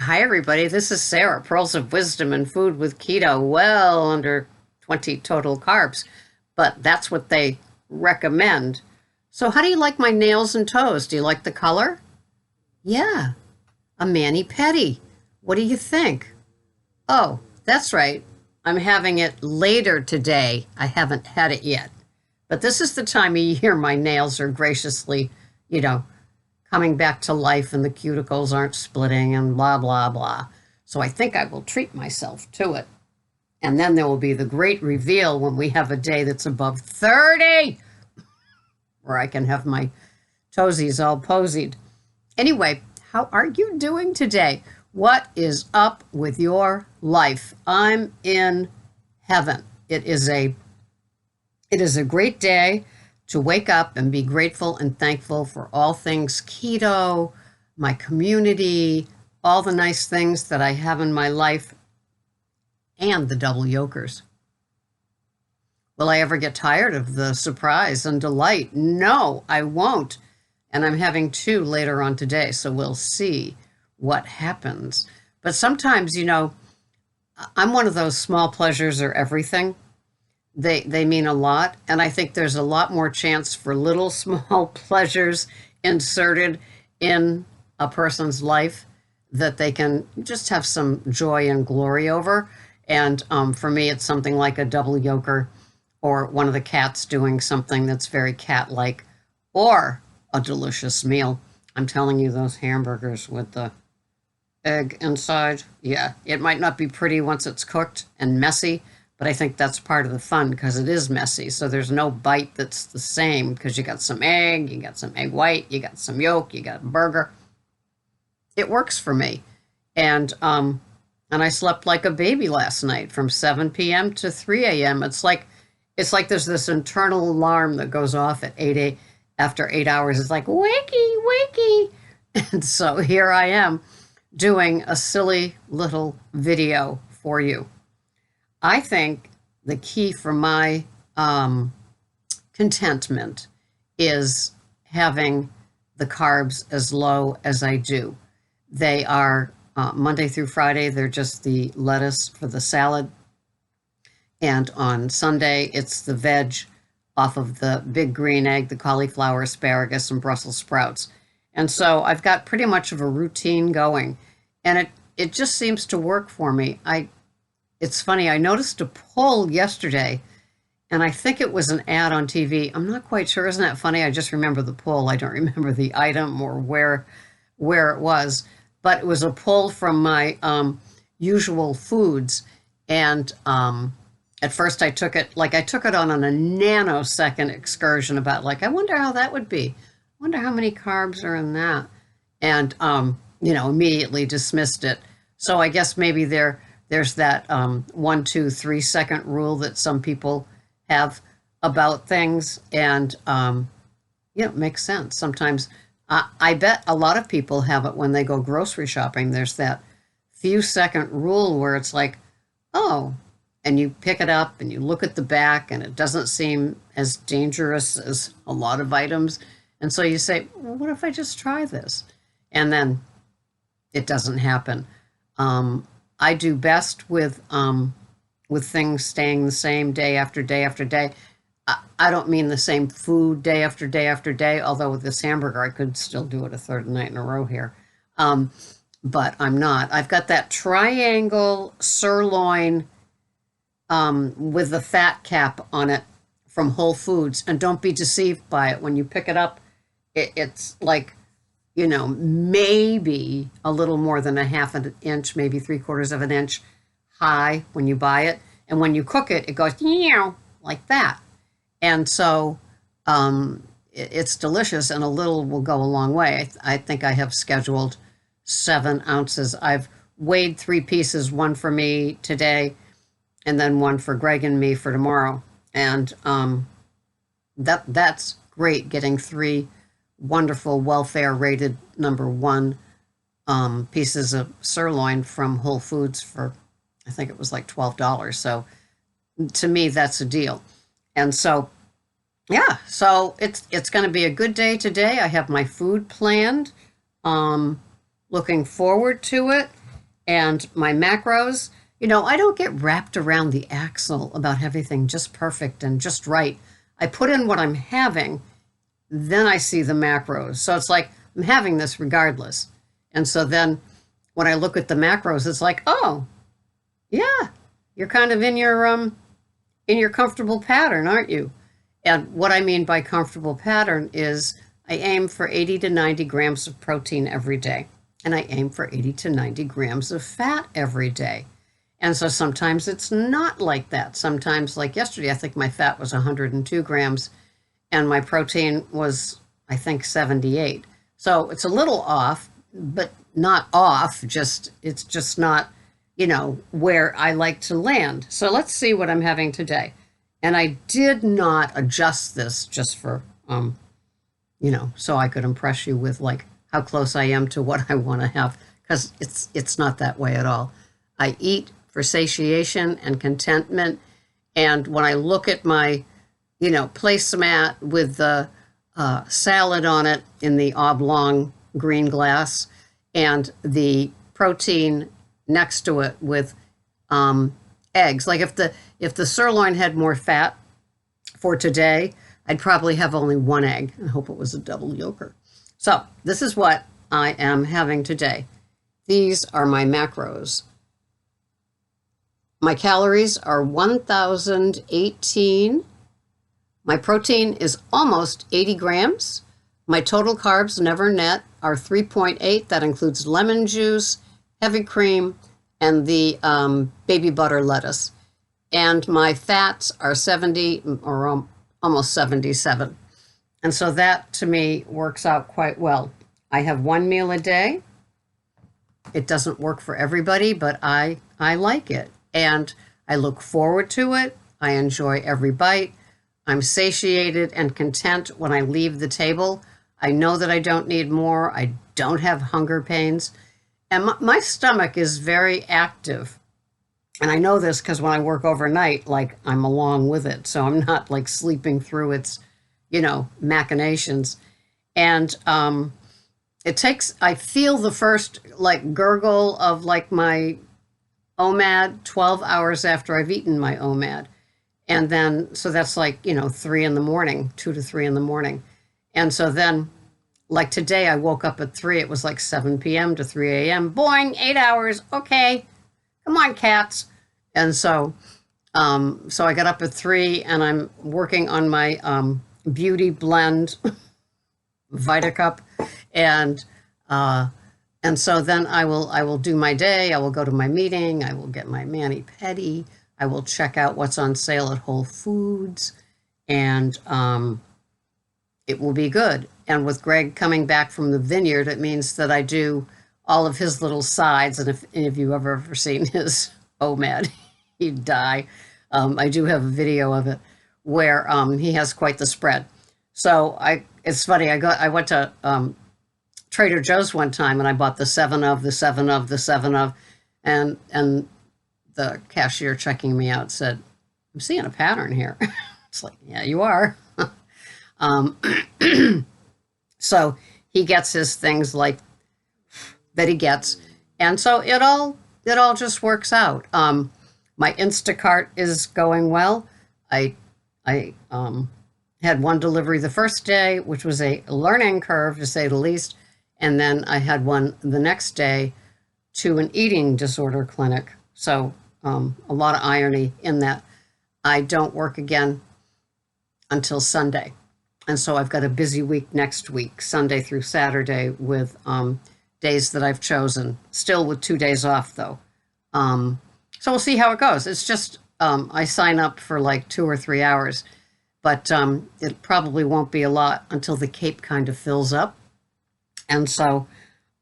Hi, everybody. This is Sarah, Pearls of Wisdom and Food with Keto, well under 20 total carbs, but that's what they recommend. So, how do you like my nails and toes? Do you like the color? Yeah, a mani-pedi. What do you think? Oh, that's right. I'm having it later today. I haven't had it yet. But this is the time of year my nails are graciously, you know, coming back to life and the cuticles aren't splitting and blah, blah, blah. So I think I will treat myself to it. And then there will be the great reveal when we have a day that's above 30, where I can have my toesies all posied. Anyway, how are you doing today? What is up with your life? I'm in heaven. It is a great day to wake up and be grateful and thankful for all things keto, my community, all the nice things that I have in my life, and the double yolkers. Will I ever get tired of the surprise and delight? No, I won't. And I'm having two later on today, so we'll see what happens. But sometimes, I'm one of those small pleasures are everything. They mean a lot, and I think there's a lot more chance for little small pleasures inserted in a person's life that they can just have some joy and glory over. And for me, it's something like a double yoker, or one of the cats doing something that's very cat-like, or a delicious meal. I'm telling you, those hamburgers with the egg inside, yeah, it might not be pretty once it's cooked and messy, but I think that's part of the fun because it is messy. So there's no bite that's the same because you got some egg, you got some egg white, you got some yolk, you got a burger. It works for me. And I slept like a baby last night from 7 p.m. to 3 a.m. It's like there's this internal alarm that goes off at 8 after 8 hours. It's like wakey, wakey. And so here I am doing a silly little video for you. I think the key for my contentment is having the carbs as low as I do. They are Monday through Friday, they're just the lettuce for the salad. And on Sunday, it's the veg off of the big green egg, the cauliflower, asparagus, and Brussels sprouts. And so I've got pretty much of a routine going. And it just seems to work for me. It's funny, I noticed a poll yesterday, and I think it was an ad on TV. I'm not quite sure. Isn't that funny? I just remember the poll. I don't remember the item or where it was. But it was a poll from my usual foods. And at first I took it on a nanosecond excursion about I wonder how that would be. I wonder how many carbs are in that. And, immediately dismissed it. So I guess maybe there's that 1, 2, 3 second rule that some people have about things. And, it makes sense. Sometimes I bet a lot of people have it when they go grocery shopping. There's that few second rule where it's like, oh, and you pick it up and you look at the back and it doesn't seem as dangerous as a lot of items. And so you say, well, what if I just try this? And then it doesn't happen. I do best with things staying the same day after day after day. I don't mean the same food day after day after day, although with this hamburger, I could still do it a third night in a row here. But I'm not. I've got that triangle sirloin with the fat cap on it from Whole Foods. And don't be deceived by it. When you pick it up, it's like, maybe a little more than a half an inch, maybe 3/4 of an inch high when you buy it. And when you cook it, it goes like that. And so it's delicious, and a little will go a long way. I think I have scheduled 7 ounces. I've weighed 3 pieces, one for me today, and then one for Greg and me for tomorrow. And that's great, getting 3 wonderful welfare rated #1 pieces of sirloin from Whole Foods for, I think it was like $12. So to me, that's a deal. And so, yeah, so it's going to be a good day today. I have my food planned. Looking forward to it. And my macros, I don't get wrapped around the axle about everything just perfect and just right. I put in what I'm having, then I see the macros. So it's like I'm having this regardless. And so then when I look at the macros, it's like, oh, yeah, you're kind of in your comfortable pattern, aren't you? And what I mean by comfortable pattern is I aim for 80 to 90 grams of protein every day, and I aim for 80 to 90 grams of fat every day. And so sometimes it's not like that. Sometimes, like yesterday, I think my fat was 102 grams and my protein was, I think, 78. So it's a little off, but not off, it's just not, where I like to land. So let's see what I'm having today. And I did not adjust this just for, so I could impress you with like how close I am to what I want to have, because it's not that way at all. I eat for satiation and contentment. And when I look at my, placemat with the salad on it in the oblong green glass and the protein next to it with eggs. Like if the sirloin had more fat for today, I'd probably have only one egg. I hope it was a double yolker. So this is what I am having today. These are my macros. My calories are 1,018. My protein is almost 80 grams. My total carbs, never net, are 3.8. That includes lemon juice, heavy cream, and the baby butter lettuce. And my fats are 70 or almost 77. And so that, to me, works out quite well. I have one meal a day. It doesn't work for everybody, but I like it. And I look forward to it. I enjoy every bite. I'm satiated and content when I leave the table. I know that I don't need more. I don't have hunger pains. And my stomach is very active. And I know this because when I work overnight, like I'm along with it. So I'm not like sleeping through its, machinations. And I feel the first like gurgle of like my OMAD 12 hours after I've eaten my OMAD. And then, so that's like, 3 in the morning, 2 to 3 in the morning. And so then, like today, I woke up at 3. It was like 7 p.m. to 3 a.m. Boing, 8 hours. Okay, come on, cats. And so I got up at 3 and I'm working on my beauty blend VitaCup. And so then I will do my day. I will go to my meeting. I will get my mani-pedi. I will check out what's on sale at Whole Foods, and it will be good. And with Greg coming back from the vineyard, it means that I do all of his little sides. And if any of you have ever seen his OMAD, he'd die. I do have a video of it where he has quite the spread. So it's funny. I went to Trader Joe's one time and I bought the 7 of, the 7 of, the 7 of, and the cashier checking me out said, I'm seeing a pattern here. It's like, yeah, you are. So he gets his things like that he gets. And so it all just works out. My Instacart is going well. I had one delivery the first day, which was a learning curve to say the least. And then I had one the next day to an eating disorder clinic. So a lot of irony in that. I don't work again until Sunday. And so I've got a busy week next week, Sunday through Saturday, with days that I've chosen, still with 2 days off, though. So we'll see how it goes. It's just I sign up for like 2 or 3 hours, but it probably won't be a lot until the Cape kind of fills up. And so,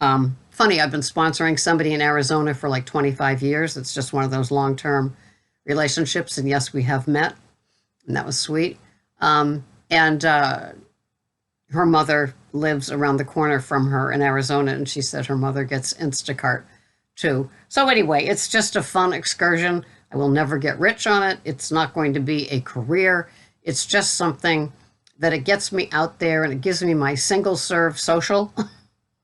funny, I've been sponsoring somebody in Arizona for like 25 years. It's just one of those long-term relationships. And yes, we have met, and that was sweet. And her mother lives around the corner from her in Arizona, and she said her mother gets Instacart too. So anyway, it's just a fun excursion. I will never get rich on it. It's not going to be a career. It's just something that it gets me out there, and it gives me my single-serve social,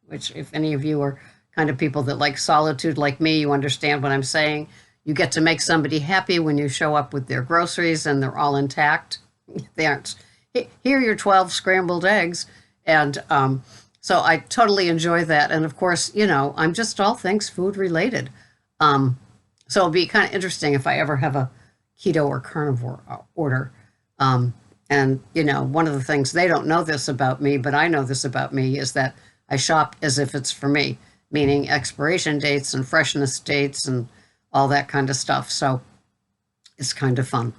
which if any of you are kind of people that like solitude like me. You understand what I'm saying. You get to make somebody happy when you show up with their groceries and they're all intact. They aren't. Here are your 12 scrambled eggs. And so I totally enjoy that. And of course, I'm just all things food related. So it'll be kind of interesting if I ever have a keto or carnivore order. And, one of the things, they don't know this about me, but I know this about me, is that I shop as if it's for me, meaning expiration dates and freshness dates and all that kind of stuff. So it's kind of fun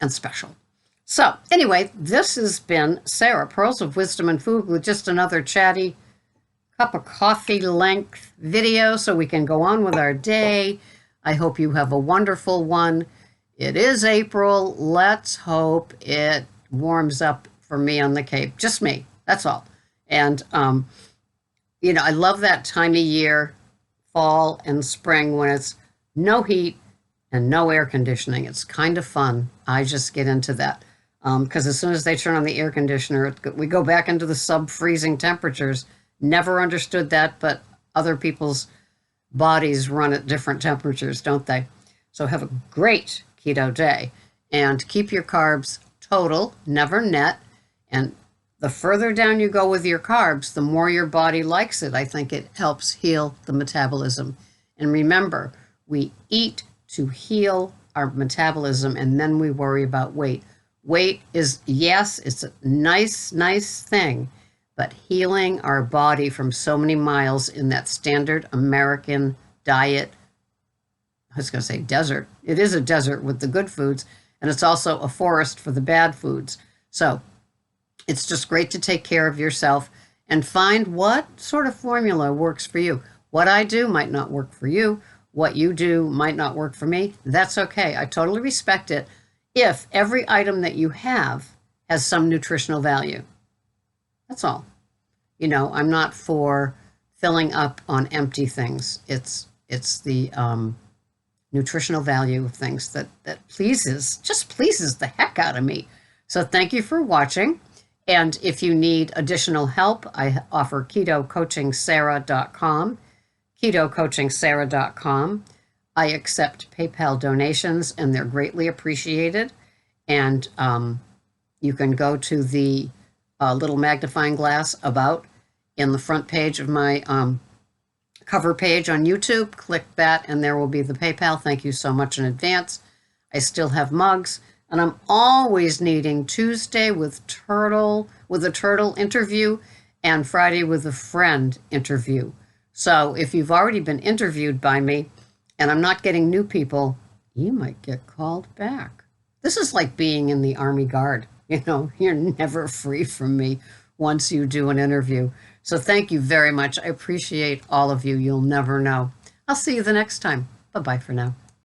and special. So anyway, this has been Sarah, Pearls of Wisdom and Food, with just another chatty cup of coffee length video so we can go on with our day. I hope you have a wonderful one. It is April. Let's hope it warms up for me on the Cape. Just me. That's all. And, I love that time of year, fall and spring, when it's no heat and no air conditioning. It's kind of fun. I just get into that. Because as soon as they turn on the air conditioner, we go back into the sub-freezing temperatures. Never understood that, but other people's bodies run at different temperatures, don't they? So have a great keto day, and keep your carbs total, never net. And the further down you go with your carbs, the more your body likes it. I think it helps heal the metabolism. And remember, we eat to heal our metabolism, and then we worry about weight. Weight is, yes, it's a nice thing, but healing our body from so many miles in that standard American diet, I was going to say desert. It is a desert with the good foods, and it's also a forest for the bad foods. So it's just great to take care of yourself and find what sort of formula works for you. What I do might not work for you. What you do might not work for me. That's okay. I totally respect it if every item that you have has some nutritional value. That's all. I'm not for filling up on empty things. It's the nutritional value of things that just pleases the heck out of me. So thank you for watching. And if you need additional help, I offer ketocoachingsarah.com, ketocoachingsarah.com. I accept PayPal donations, and they're greatly appreciated. And you can go to the little magnifying glass about in the front page of my cover page on YouTube. Click that, and there will be the PayPal. Thank you so much in advance. I still have mugs, and I'm always needing Tuesday with a turtle interview, and Friday with a friend interview. So if you've already been interviewed by me and I'm not getting new people, you might get called back. This is like being in the Army Guard. You're never free from me once you do an interview. So thank you very much. I appreciate all of you. You'll never know. I'll see you the next time. Bye-bye for now.